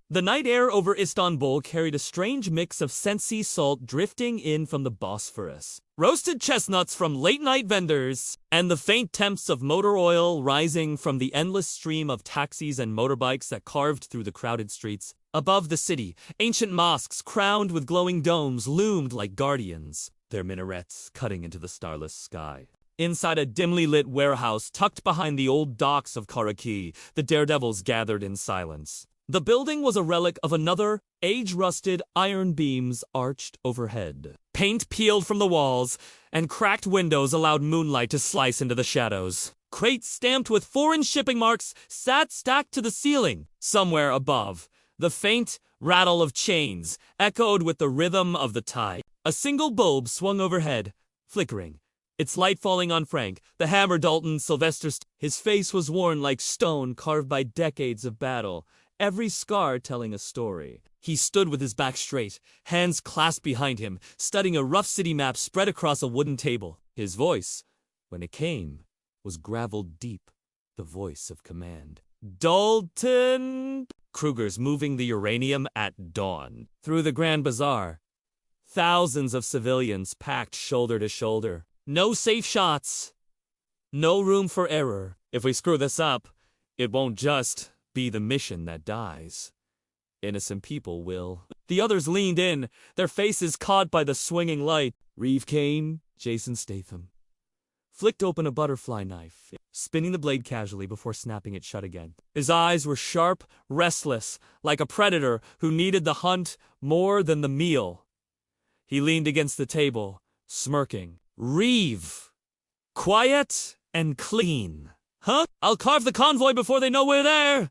The night air over Istanbul carried a strange mix of sea salt drifting in from the Bosphorus, roasted chestnuts from late-night vendors, and the faint temps of motor oil rising from the endless stream of taxis and motorbikes that carved through the crowded streets. Above the city, ancient mosques crowned with glowing domes loomed like guardians, their minarets cutting into the starless sky. Inside a dimly lit warehouse tucked behind the old docks of Karachi, the daredevils gathered in silence. The building was a relic of another, age-rusted iron beams arched overhead. Paint peeled from the walls, and cracked windows allowed moonlight to slice into the shadows. Crates stamped with foreign shipping marks sat stacked to the ceiling. Somewhere above, the faint rattle of chains echoed with the rhythm of the tide. A single bulb swung overhead, flickering, its light falling on Frank, the hammer Dalton Sylvester. His face was worn like stone carved by decades of battle, every scar telling a story. He stood with his back straight, hands clasped behind him, studying a rough city map spread across a wooden table. His voice, when it came, was graveled deep, the voice of command. Dalton! Kruger's moving the uranium at dawn. Through the Grand Bazaar, thousands of civilians packed shoulder to shoulder. No safe shots. No room for error. If we screw this up, it won't just be the mission that dies. Innocent people will. The others leaned in, their faces caught by the swinging light. Reeve Kane, Jason Statham, flicked open a butterfly knife, spinning the blade casually before snapping it shut again. His eyes were sharp, restless, like a predator who needed the hunt more than the meal. He leaned against the table, smirking. Reeve. Quiet and clean. Huh? I'll carve the convoy before they know we're there.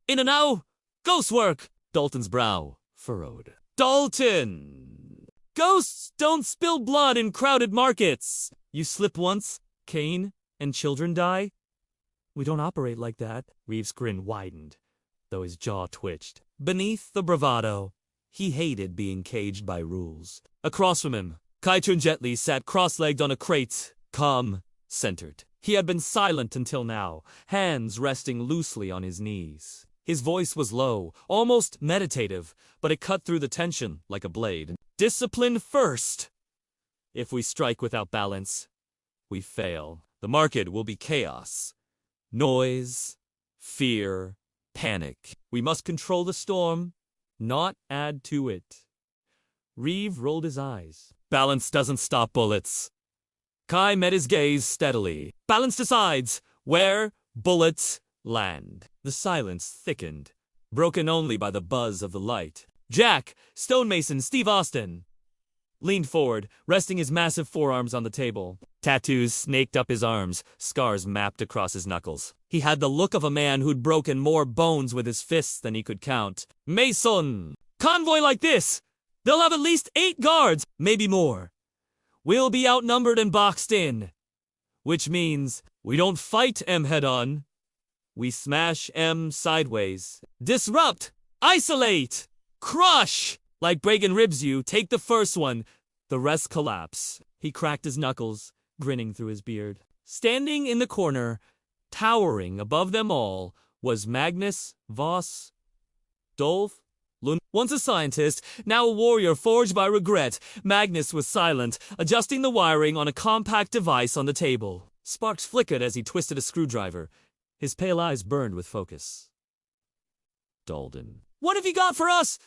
In and out. Ghost work. Dalton's brow furrowed. Dalton! Ghosts don't spill blood in crowded markets. You slip once, Kane, and children die? We don't operate like that. Reeve's grin widened, though his jaw twitched. Beneath the bravado, he hated being caged by rules. Across from him, Kai-Chun Jet Li sat cross-legged on a crate, calm, centered. He had been silent until now, hands resting loosely on his knees. His voice was low, almost meditative, but it cut through the tension like a blade. Discipline first. If we strike without balance, we fail. The market will be chaos. Noise, fear, panic. We must control the storm, not add to it. Reeve rolled his eyes. Balance doesn't stop bullets. Kai met his gaze steadily. Balance decides where bullets land. The silence thickened, broken only by the buzz of the light. Jack, stonemason Steve Austin, leaned forward, resting his massive forearms on the table. Tattoos snaked up his arms, scars mapped across his knuckles. He had the look of a man who'd broken more bones with his fists than he could count. Mason! Convoy like this! They'll have at least 8 guards, maybe more. We'll be outnumbered and boxed in. Which means we don't fight M head-on. We smash M sideways. Disrupt! Isolate! Crush! Like Bragan ribs you, take the first one. The rest collapse. He cracked his knuckles, grinning through his beard. Standing in the corner, towering above them all, was Magnus Voss Dolph Lundgren. Once a scientist, now a warrior forged by regret, Magnus was silent, adjusting the wiring on a compact device on the table. Sparks flickered as he twisted a screwdriver. His pale eyes burned with focus. Dalton. What have you got for us?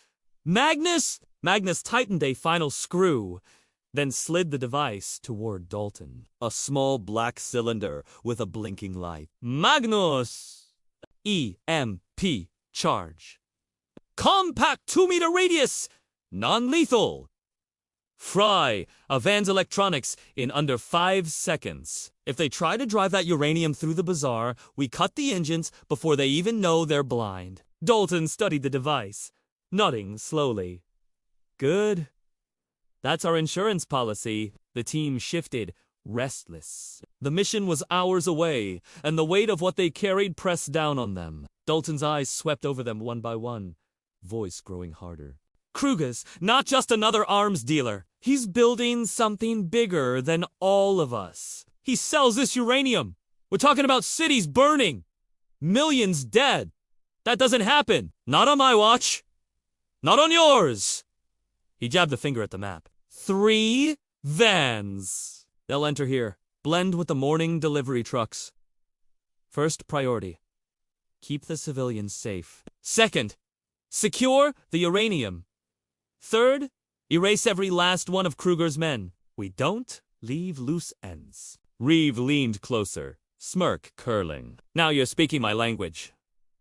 Magnus? Magnus tightened a final screw, then slid the device toward Dalton. A small black cylinder with a blinking light. Magnus! EMP charge. Compact 2-meter radius! Non-lethal! Fry Avans Electronics in under 5 seconds. If they try to drive that uranium through the bazaar, we cut the engines before they even know they're blind. Dalton studied the device, nodding slowly. Good. That's our insurance policy. The team shifted, restless. The mission was hours away, and the weight of what they carried pressed down on them. Dalton's eyes swept over them one by one, voice growing harder. Kruger's not just another arms dealer. He's building something bigger than all of us. He sells this uranium. We're talking about cities burning, millions dead. That doesn't happen. Not on my watch. Not on yours. He jabbed a finger at the map. 3 vans. They'll enter here. Blend with the morning delivery trucks. First priority. Keep the civilians safe. Second, secure the uranium. Third, erase every last one of Kruger's men. We don't leave loose ends. Reeve leaned closer, smirk curling. Now you're speaking my language.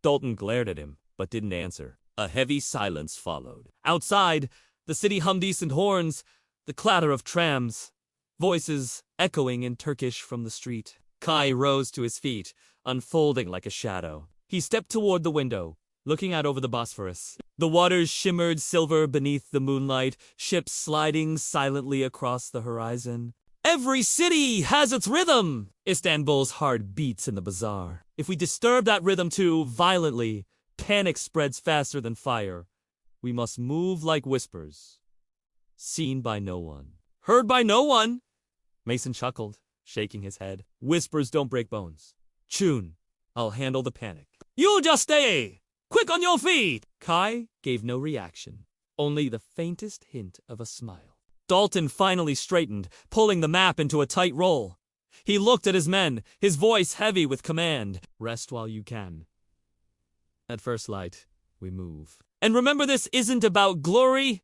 Dalton glared at him, but didn't answer. A heavy silence followed. Outside, the city hummed decent horns, the clatter of trams, voices echoing in Turkish from the street. Kai rose to his feet, unfolding like a shadow. He stepped toward the window, looking out over the Bosphorus. The waters shimmered silver beneath the moonlight, ships sliding silently across the horizon. Every city has its rhythm! Istanbul's heart beats in the bazaar. If we disturb that rhythm too violently, panic spreads faster than fire. We must move like whispers. Seen by no one. Heard by no one! Mason chuckled, shaking his head. Whispers don't break bones. Chun, I'll handle the panic. You just stay! Quick on your feet! Kai gave no reaction, only the faintest hint of a smile. Dalton finally straightened, pulling the map into a tight roll. He looked at his men, his voice heavy with command. Rest while you can. At first light, we move. And remember, this isn't about glory.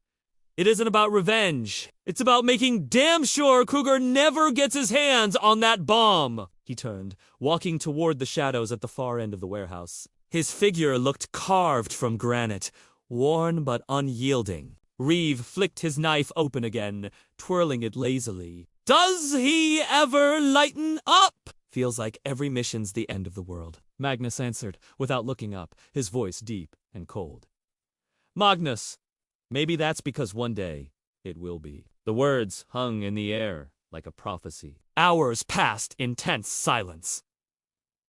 It isn't about revenge. It's about making damn sure Kruger never gets his hands on that bomb. He turned, walking toward the shadows at the far end of the warehouse. His figure looked carved from granite, worn but unyielding. Reeve flicked his knife open again, twirling it lazily. Does he ever lighten up? Feels like every mission's the end of the world. Magnus answered, without looking up, his voice deep and cold. Magnus, maybe that's because one day it will be. The words hung in the air like a prophecy. Hours passed in tense silence.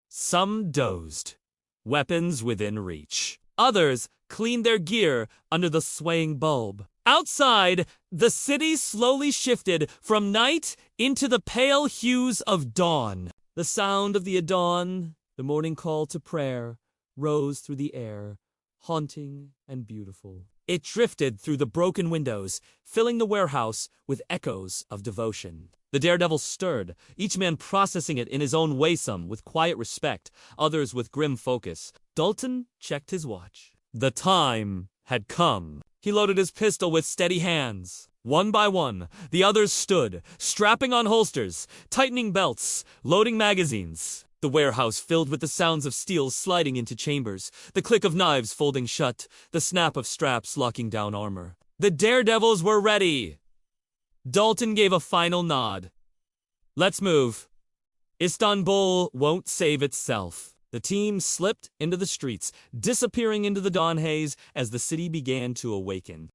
Some dozed, weapons within reach. Others cleaned their gear under the swaying bulb. Outside, the city slowly shifted from night into the pale hues of dawn. The sound of the dawn, the morning call to prayer, rose through the air, haunting and beautiful. It drifted through the broken windows, filling the warehouse with echoes of devotion. The daredevils stirred, each man processing it in his own way, some with quiet respect, others with grim focus. Dalton checked his watch. The time had come. He loaded his pistol with steady hands. One by one, the others stood, strapping on holsters, tightening belts, loading magazines. The warehouse filled with the sounds of steel sliding into chambers, the click of knives folding shut, the snap of straps locking down armor. The daredevils were ready. Dalton gave a final nod. Let's move. Istanbul won't save itself. The team slipped into the streets, disappearing into the dawn haze as the city began to awaken.